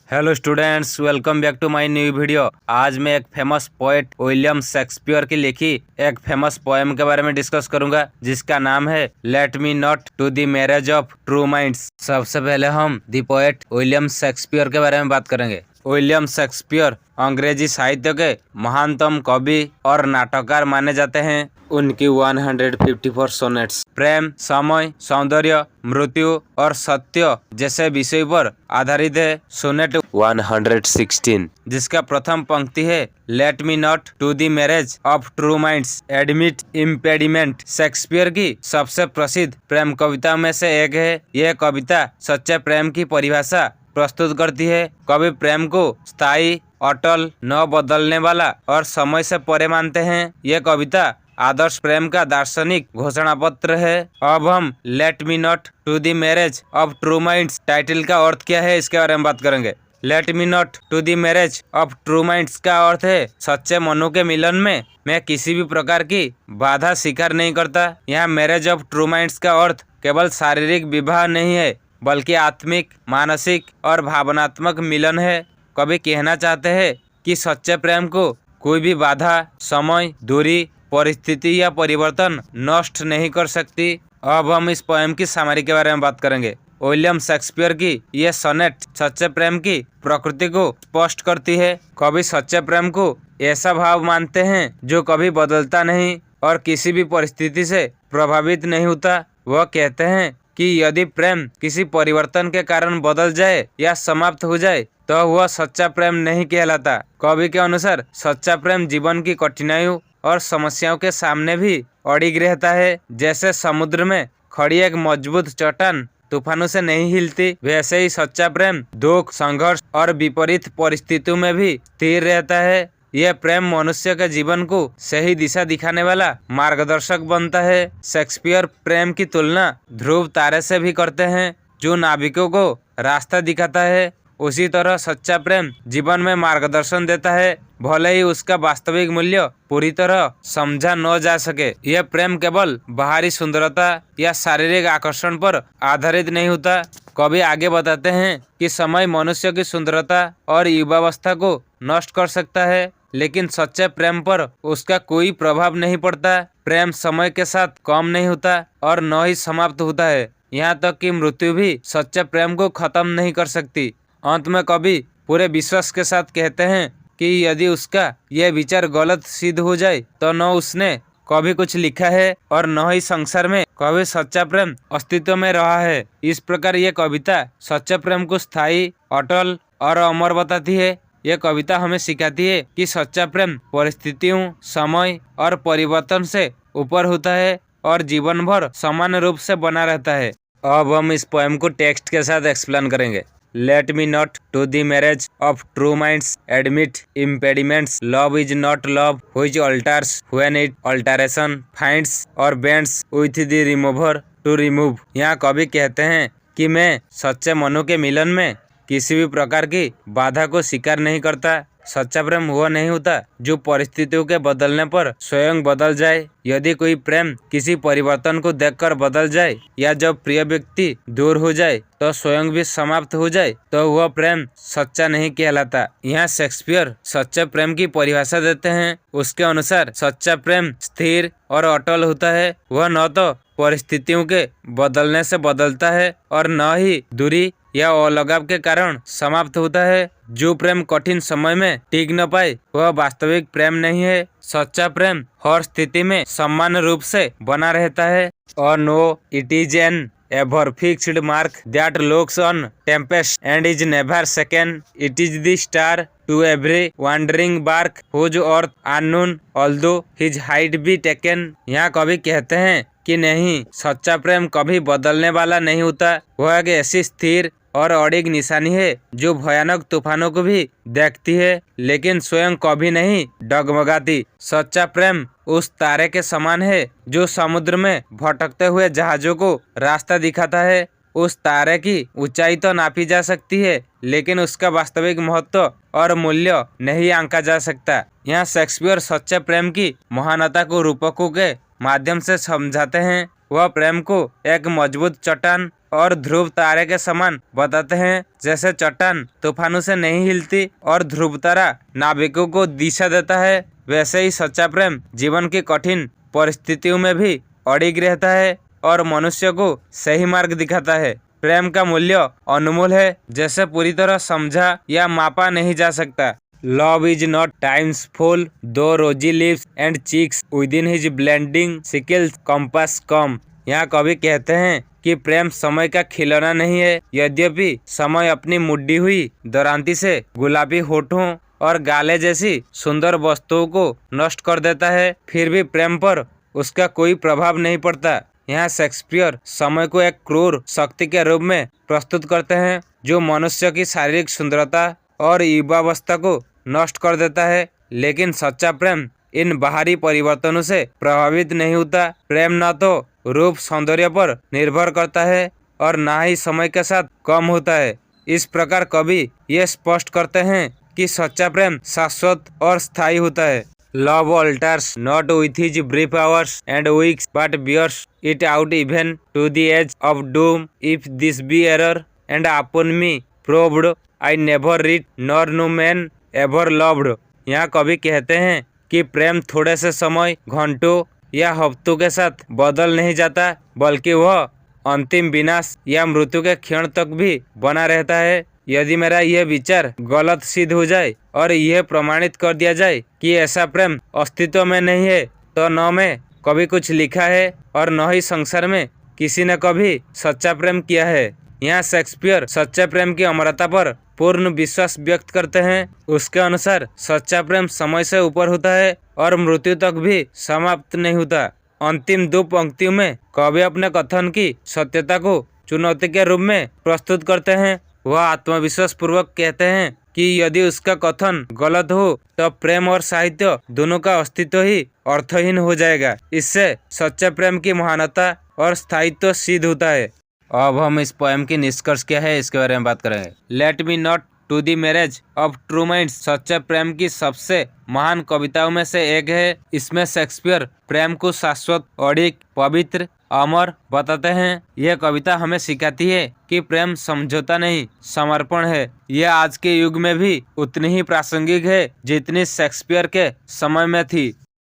Hello students, welcome back to my new video. आज मैं एक फेमस पोएट विलियम शेक्सपियर की लिखी एक फेमस पोएम के बारे में डिस्कस करूंगा, जिसका नाम है let me not to the marriage of true minds. सबसे पहले हम द पोएट विलियम शेक्सपियर के बारे में बात करेंगे। विलियम शेक्सपियर अंग्रेजी साहित्य के महानतम कवि और नाटककार माने जाते हैं। उनकी 154 सोनेट्स प्रेम, समय, सौंदर्य, मृत्यु और सत्य जैसे विषय पर आधारित है। सोनेट 116 जिसका प्रथम पंक्ति है let me not to the marriage of true minds admit impediment Shakespeare की सबसे प्रसिद्ध प्रेम कविता में से एक है। यह कविता सच्चे प्रेम की परिभाषा प्रस्तुत करती है। कवि प्रेम को स्थायी, अटल, न बदलने वाला और समय से परे मानते हैं। यह कविता आदर्श प्रेम का दार्शनिक घोषणा पत्र है। अब हम let me not to the marriage of true minds title का अर्थ क्या है, इसके बारे में बात करेंगे। Let me not to the marriage of true minds का अर्थ है सच्चे मनों के मिलन में मैं किसी भी प्रकार की बाधा स्वीकार नहीं करता। यहाँ मैरिज ऑफ ट्रू माइंड्स का अर्थ केवल शारीरिक विवाह नहीं है, बल्कि आत्मिक, मानसिक और भावनात्मक मिलन है। कवि कहना चाहते हैं कि सच्चे प्रेम को कोई भी बाधा, समय, दूरी, परिस्थिति या परिवर्तन नष्ट नहीं कर सकती। अब हम इस पोएम की समरी के बारे में बात करेंगे। विलियम शेक्सपियर की यह सोनेट सच्चे प्रेम की प्रकृति को स्पष्ट करती है। कवि सच्चे प्रेम को ऐसा भाव मानते हैं जो कभी बदलता नहीं और किसी भी परिस्थिति से प्रभावित नहीं होता। वह कहते हैं कि यदि प्रेम किसी परिवर्तन के कारण बदल जाए या समाप्त हो जाए तो वह सच्चा प्रेम नहीं कहलाता। कवि के अनुसार सच्चा प्रेम जीवन की कठिनाइयों और समस्याओं के सामने भी अड़िग रहता है। जैसे समुद्र में खड़ी एक मजबूत चट्टान तूफानों से नहीं हिलती, वैसे ही सच्चा प्रेम दुख, संघर्ष और विपरीत परिस्थितियों में भी स्थिर रहता है। यह प्रेम मनुष्य के जीवन को सही दिशा दिखाने वाला मार्गदर्शक बनता है। शेक्सपियर प्रेम की तुलना ध्रुव तारे से भी करते हैं, जो नाविकों को रास्ता दिखाता है। उसी तरह सच्चा प्रेम जीवन में मार्गदर्शन देता है, भले ही उसका वास्तविक मूल्य पूरी तरह समझा न जा सके। यह प्रेम केवल बाहरी सुंदरता या शारीरिक आकर्षण पर आधारित नहीं होता। कवि आगे बताते हैं कि समय मनुष्य की सुंदरता और युवावस्था को नष्ट कर सकता है, लेकिन सच्चे प्रेम पर उसका कोई प्रभाव नहीं पड़ता। प्रेम समय के साथ कम नहीं होता और न ही समाप्त होता है। यहाँ तक कि मृत्यु भी सच्चे प्रेम को खत्म नहीं कर सकती। अंत में कवि पूरे विश्वास के साथ कहते हैं कि यदि उसका यह विचार गलत सिद्ध हो जाए तो न उसने कभी कुछ लिखा है और न ही संसार में कभी सच्चा प्रेम अस्तित्व में रहा है। इस प्रकार यह कविता सच्चे प्रेम को स्थायी, अटल और अमर बताती है। यह कविता हमें सिखाती है कि सच्चा प्रेम परिस्थितियों, समय और परिवर्तन से ऊपर होता है और जीवन भर समान रूप से बना रहता है। अब हम इस पोएम को टेक्स्ट के साथ एक्सप्लेन करेंगे। Let me not to the marriage of true minds admit impediments. Love is not love which alters when it alteration finds or bends with the remover to remove. यहाँ कवि कहते हैं कि मैं सच्चे मनों के मिलन में किसी भी प्रकार की बाधा को स्वीकार नहीं करता। सच्चा प्रेम वह नहीं होता जो परिस्थितियों के बदलने पर स्वयं बदल जाए। यदि कोई प्रेम किसी परिवर्तन को देखकर बदल जाए या जब प्रिय व्यक्ति दूर हो जाए तो स्वयं भी समाप्त हो जाए तो वह प्रेम सच्चा नहीं कहलाता। यहाँ शेक्सपियर सच्चे प्रेम की परिभाषा देते हैं। उसके अनुसार सच्चा प्रेम स्थिर और अटल होता है। वह न तो परिस्थितियों के बदलने से बदलता है और न ही दूरी या अलगाव के कारण समाप्त होता है। जो प्रेम कठिन समय में टिक न पाए वह वास्तविक प्रेम नहीं है। सच्चा प्रेम हर स्थिति में समान रूप से बना रहता है और no it is an ever fixed mark that looks on tempest and is never second. It is the star to every wandering bark whose worth unknown although his height be taken. यहाँ कवि कहते हैं कि नहीं, सच्चा प्रेम कभी बदलने वाला नहीं होता। वह एक ऐसी स्थिर और अड़िग निशानी है जो भयानक तूफानों को भी देखती है लेकिन स्वयं कभी नहीं डगमगाती। सच्चा प्रेम उस तारे के समान है जो समुद्र में भटकते हुए जहाजों को रास्ता दिखाता है। उस तारे की ऊंचाई तो नापी जा सकती है, लेकिन उसका वास्तविक महत्व और मूल्य नहीं आंका जा सकता। यहाँ शेक्सपियर सच्चे प्रेम की महानता को रूपकों के माध्यम से समझाते हैं। वह प्रेम को एक मजबूत चट्टान और ध्रुव तारे के समान बताते हैं। जैसे चट्टान तूफानों से नहीं हिलती और ध्रुव तारा नाविकों को दिशा देता है, वैसे ही सच्चा प्रेम जीवन की कठिन परिस्थितियों में भी अड़िग रहता है और मनुष्य को सही मार्ग दिखाता है। प्रेम का मूल्य अनमोल है, जैसे पूरी तरह समझा या मापा नहीं जा सकता। Love is not time's fool though rosy lips and cheeks within his bending sickle's compass come. यहाँ कवि कहते हैं कि प्रेम समय का खिलौना नहीं है। यद्यपि समय अपनी मुड्डी हुई दरांती से गुलाबी होठों और गाले जैसी सुंदर वस्तुओं को नष्ट कर देता है, फिर भी प्रेम पर उसका कोई प्रभाव नहीं पड़ता। यहाँ शेक्सपियर समय को एक क्रूर शक्ति के रूप में प्रस्तुत करते हैं जो मनुष्य की शारीरिक सुंदरता और युवावस्था को नष्ट कर देता है। लेकिन सच्चा प्रेम इन बाहरी परिवर्तनों से प्रभावित नहीं होता। प्रेम न तो रूप सौंदर्य पर निर्भर करता है और न ही समय के साथ कम होता है। इस प्रकार कवि ये स्पष्ट करते हैं कि सच्चा प्रेम शाश्वत और स्थायी होता है। Love alters not with his brief hours and weeks but bears it out even to the edge of doom if this be error and upon me proved I never read nor no man ever loved. यहाँ कवि कहते हैं कि प्रेम थोड़े से समय, घंटों या हफ्तों के साथ बदल नहीं जाता, बल्कि वह अंतिम विनाश या मृत्यु के क्षण तक भी बना रहता है। यदि मेरा यह विचार गलत सिद्ध हो जाए और यह प्रमाणित कर दिया जाए कि ऐसा प्रेम अस्तित्व में नहीं है, तो न मैं कभी कुछ लिखा है और न ही संसार में किसी ने कभी सच्चा प्रेम किया है। यहाँ शेक्सपियर सच्चे प्रेम की अमरता पर पूर्ण विश्वास व्यक्त करते हैं। उसके अनुसार सच्चा प्रेम समय से ऊपर होता है और मृत्यु तक भी समाप्त नहीं होता। अंतिम दो पंक्तियों में कवि अपने कथन की सत्यता को चुनौती के रूप में प्रस्तुत करते हैं। वह आत्मविश्वास पूर्वक कहते हैं कि यदि उसका कथन गलत हो तो प्रेम और साहित्य दोनों का अस्तित्व ही अर्थहीन हो जाएगा। इससे सच्चे प्रेम की महानता और स्थायित्व सिद्ध होता है। अब हम इस पोएम की निष्कर्ष क्या है इसके बारे में बात करेंगे। Let me not to the marriage of true minds सच्चे प्रेम की सबसे महान कविताओं में से एक है। इसमें शेक्सपियर प्रेम को शाश्वत, अडिग, पवित्र, अमर बताते हैं। यह कविता हमें सिखाती है कि प्रेम समझौता नहीं, समर्पण है। यह आज के युग में भी उतनी ही प्रासंगिक है जितनी शेक्सपियर के समय में थी।